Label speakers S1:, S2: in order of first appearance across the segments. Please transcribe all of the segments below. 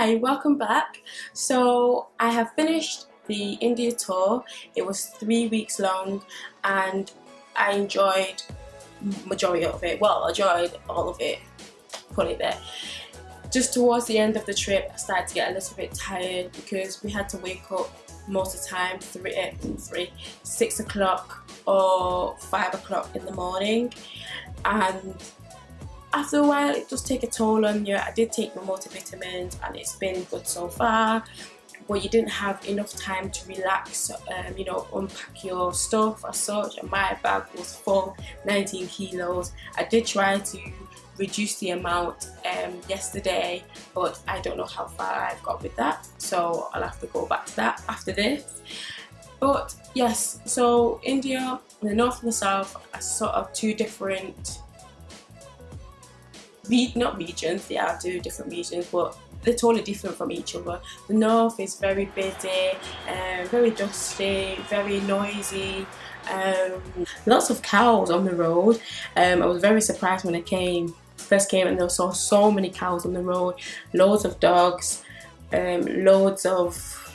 S1: Hi, welcome back. So I have finished the India tour. It was 3 weeks long and I enjoyed majority of it. Well, I enjoyed all of it, put it there. Just towards the end of the trip, I started to get a little bit tired because we had to wake up most of the time 6 o'clock or 5 o'clock in the morning, and after a while it does take a toll on you. I did take my multivitamins and it's been good so far, but you didn't have enough time to relax, unpack your stuff as such, and my bag was full, 19 kilos. I did try to reduce the amount yesterday, but I don't know how far I've got with that, so I'll have to go back to that after this. But yes, so India, the north and the south are sort of two different not regions, they are two different regions, but they're totally different from each other. The north is very busy, very dusty, very noisy, lots of cows on the road. I was very surprised when I first came and there saw so many cows on the road, loads of dogs, loads of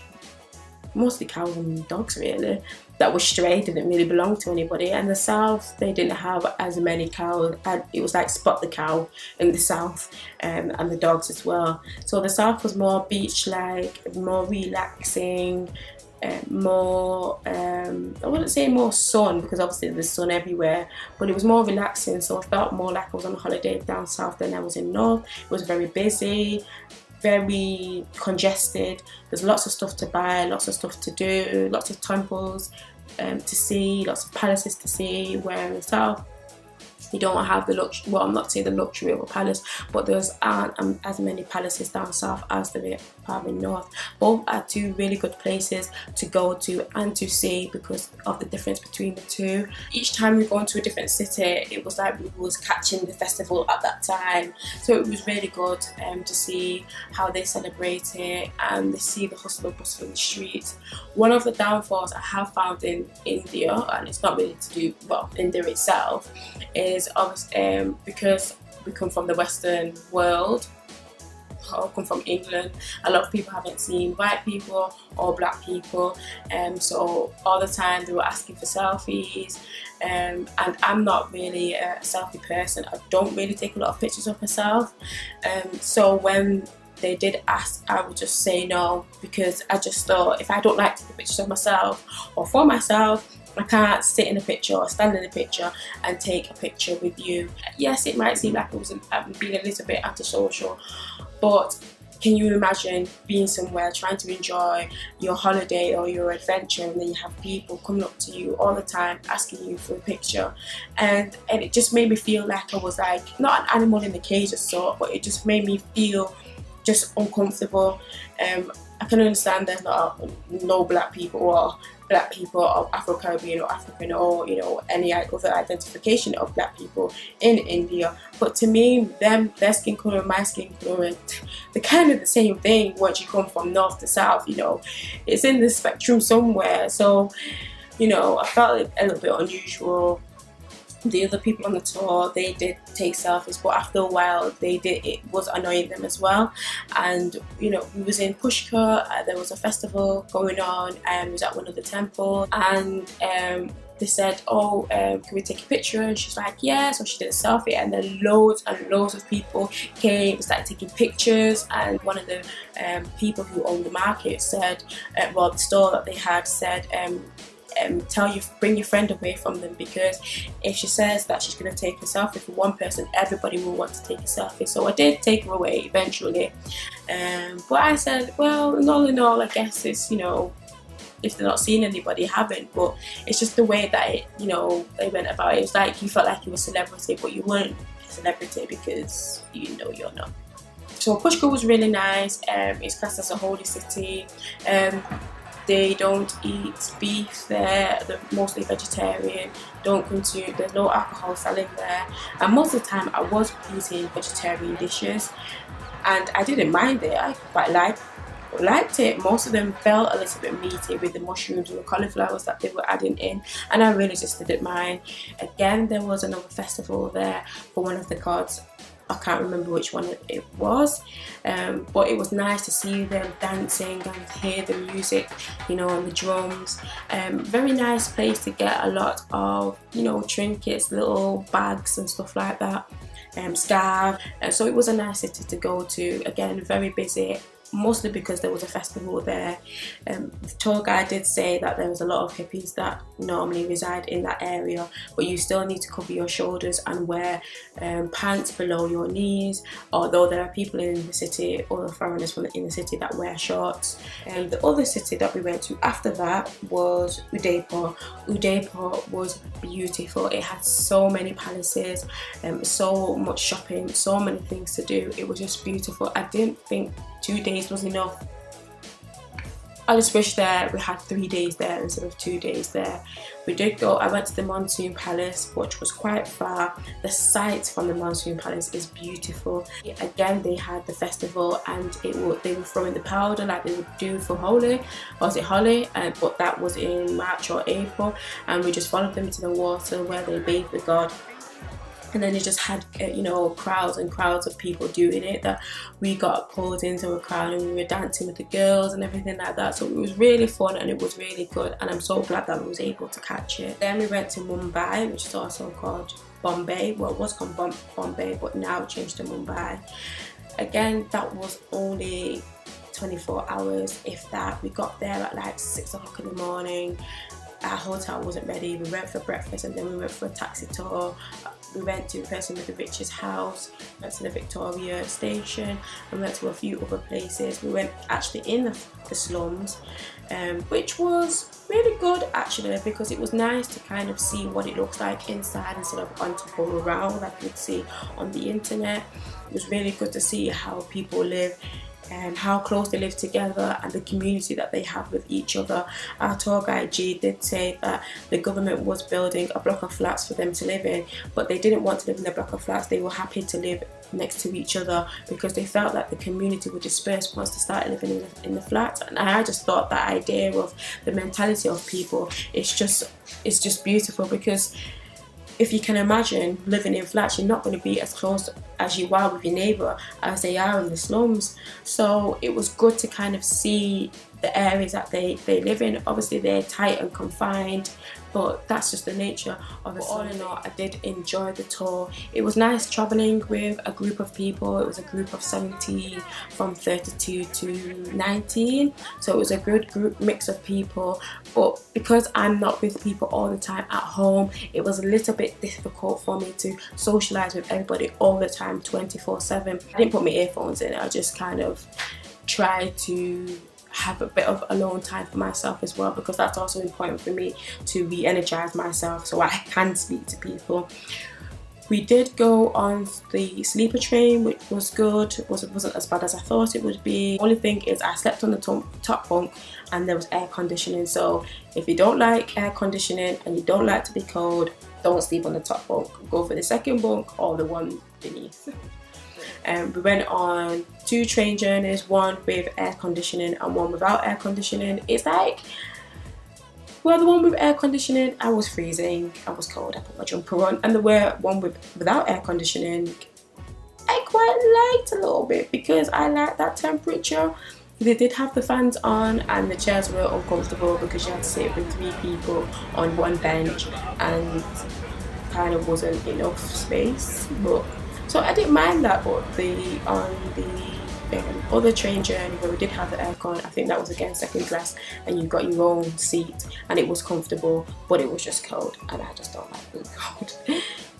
S1: mostly cows and dogs really that were stray, didn't really belong to anybody. And the south, they didn't have as many cows, and it was like spot the cow in the south, and the dogs as well. So the south was more beach like, more relaxing, more I wouldn't say more sun, because obviously there's sun everywhere, but it was more relaxing. So I felt more like I was on a holiday down south than I was in north. It was very busy, very congested. There's lots of stuff to buy, lots of stuff to do, lots of temples to see, lots of palaces to see, where in the south you don't have the luxury, well, I'm not saying the luxury of a palace, but there aren't as many palaces down south as there are in north. Both are two really good places to go to and to see because of the difference between the two. Each time we go into a different city, it was like we was catching the festival at that time. So it was really good to see how they celebrate it and to see the hustle and bustle in the streets. One of the downfalls I have found in India, and it's not really to do, well, India itself, is obviously because we come from the Western world, or come from England, a lot of people haven't seen white people or black people, so all the time they were asking for selfies, and I'm not really a selfie person. I don't really take a lot of pictures of myself, so when they did ask, I would just say no, because I just thought if I don't like taking pictures of myself or for myself, I can't sit in a picture or stand in a picture and take a picture with you. Yes, it might seem like I'm being a little bit antisocial, but can you imagine being somewhere trying to enjoy your holiday or your adventure, and then you have people coming up to you all the time asking you for a picture, and it just made me feel like I was like not an animal in the cage of sort, but it just made me feel just uncomfortable. I can understand there's no black people or black people of Afro-Caribbean or African or any other identification of black people in India, but to me, their skin colour and my skin colour, they're kind of the same thing once you come from north to south. It's in the spectrum somewhere. So I felt it a little bit unusual. The other people on the tour, they did take selfies, but after a while it was annoying them as well. And we was in Pushkar, there was a festival going on, and we was at one of the temples, and they said, can we take a picture? And she's like, yeah. So she did a selfie, and then loads and loads of people came, started taking pictures. And one of the people who owned the market said, the store that they had said, bring your friend away from them, because if she says that she's going to take a selfie for one person, everybody will want to take a selfie. So I did take her away eventually, but I said, well, all in all, I guess it's if they're not seeing anybody, haven't, but it's just the way that they went about it. It was like you felt like you were a celebrity, but you weren't a celebrity because you're not. So Pushkar was really nice. It's classed as a holy city. They don't eat beef there, they're mostly vegetarian, there's no alcohol selling there, and most of the time I was eating vegetarian dishes and I didn't mind it. I quite liked it. Most of them felt a little bit meaty with the mushrooms and the cauliflowers that they were adding in, and I really just didn't mind. Again, there was another festival there for one of the gods I can't remember which one it was, but it was nice to see them dancing and hear the music, you know, and the drums. Very nice place to get a lot of, you know, trinkets, little bags and stuff like that, scarf. So it was a nice city to go to. Again, very busy, mostly because there was a festival there. The tour guide did say that there was a lot of hippies that normally reside in that area, but you still need to cover your shoulders and wear pants below your knees, although there are people in the city, other foreigners in the city, that wear shorts. And the other city that we went to after that was Udaipur. Udaipur was beautiful. It had so many palaces, so much shopping, so many things to do. It was just beautiful. I didn't think 2 days was enough. I just wish that we had 3 days there instead of 2 days there. We did go, I went to the Monsoon Palace, which was quite far. The sight from the Monsoon Palace is beautiful. Again, they had the festival, and they were throwing the powder like they would do for Holi. Or was it Holi? But that was in March or April, and we just followed them to the water where they bathed the god. And then it just had, you know, crowds and crowds of people doing it, that we got pulled into a crowd and we were dancing with the girls and everything like that. So it was really fun and it was really good, and I'm so glad that we was able to catch it. Then we went to Mumbai, which is also called Bombay. Well, it was called Bombay, but now changed to Mumbai. Again, that was only 24 hours, if that. We got there at like 6 o'clock in the morning. Our hotel wasn't ready. We went for breakfast and then we went for a taxi tour. We went to the person with the richest house, went to the Victoria station, and went to a few other places. We went actually in the slums, which was really good actually, because it was nice to kind of see what it looks like inside instead of on to go around like you'd see on the internet. It was really good to see how people live and how close they live together and the community that they have with each other. Our tour guide G did say that the government was building a block of flats for them to live in, but they didn't want to live in a block of flats. They were happy to live next to each other because they felt that the community would disperse once they started living in the flats. And I just thought that idea of the mentality of people, it's just beautiful, because if you can imagine living in flats, you're not going to be as close as you are with your neighbour as they are in the slums. So it was good to kind of see the areas that they live in. Obviously they're tight and confined, but that's just the nature of it. But all in all, I did enjoy the tour. It was nice travelling with a group of people. It was a group of 70 from 32 to 19, so it was a good group mix of people. But because I'm not with people all the time at home, it was a little bit difficult for me to socialise with everybody all the time 24/7. I didn't put my earphones in. I just kind of tried to have a bit of alone time for myself as well, because that's also important for me to re-energize myself so I can speak to people. We did go on the sleeper train, which was good. It wasn't as bad as I thought it would be. The only thing is I slept on the top bunk and there was air conditioning, so if you don't like air conditioning and you don't like to be cold, don't sleep on the top bunk. Go for the second bunk or the one beneath. We went on 2 train journeys, one with air conditioning and one without air conditioning. It's like, well, the one with air conditioning, I was freezing, I was cold, I put my jumper on, and the one without air conditioning, I quite liked a little bit because I like that temperature. They did have the fans on and the chairs were uncomfortable because you had to sit with 3 people on one bench and kind of wasn't enough space. But so I didn't mind that. But on the other train journey where we did have the aircon, I think that was again second class, and you got your own seat and it was comfortable, but it was just cold and I just don't like being cold.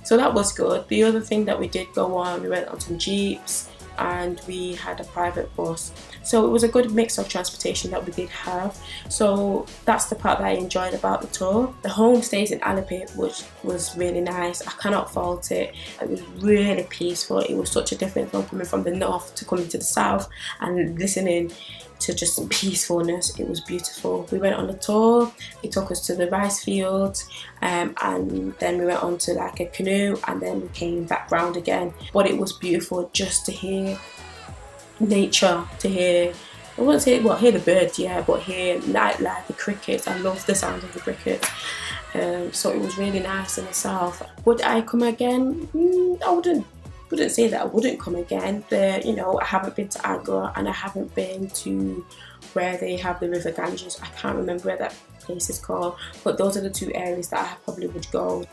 S1: So that was good. The other thing that we did go on, we went on some jeeps and we had a private bus, so it was a good mix of transportation that we did have. So that's the part that I enjoyed about the tour. The homestays in Alipit was really nice. I cannot fault it. It was really peaceful. It was such a difference from coming from the north to coming to the south and listening to just peacefulness. It was beautiful. We went on a tour. It took us to the rice fields, and then we went on to like a canoe, and then we came back round again. But it was beautiful just to hear nature, to hear, I wouldn't say, well, hear the birds, yeah, but hear nightlife, the crickets. I love the sound of the crickets. So it was really nice in the south. Would I come again? I wouldn't wouldn't say that I wouldn't come again. You know, I haven't been to Agra, and I haven't been to where they have the River Ganges. I can't remember where that place is called, but those are the 2 areas that I probably would go.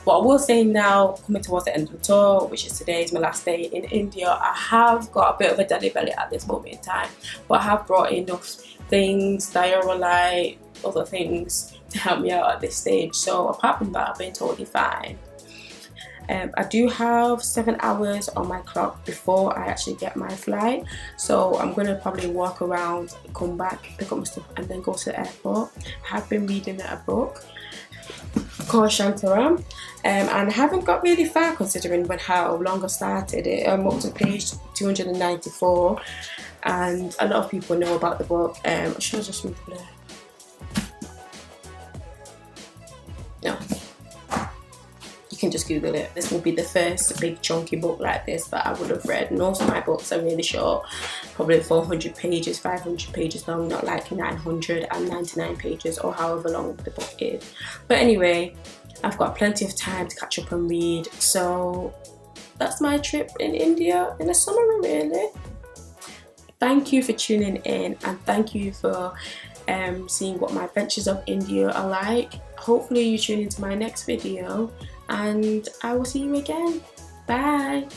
S1: But I will say now, coming towards the end of the tour, which is today is my last day in India, I have got a bit of a delly belly at this moment in time, but I have brought enough things, diarrhea, other things to help me out at this stage. So apart from that, I've been totally fine. I do have 7 hours on my clock before I actually get my flight, so I'm going to probably walk around, come back, pick up my stuff, and then go to the airport. I have been reading a book called Shantaram, and I haven't got really far considering how long I started it. I'm up to page 294, and a lot of people know about the book. I should have just read the blur. No. You can just Google it. This will be the first big chunky book like this that I would have read. Most of my books are really short, probably 400 pages, 500 pages long, not like 999 pages or however long the book is. But anyway, I've got plenty of time to catch up and read. So that's my trip in India in a summary, really. Thank you for tuning in, and thank you for seeing what my adventures of India are like. Hopefully you tune into my next video, and I will see you again. Bye.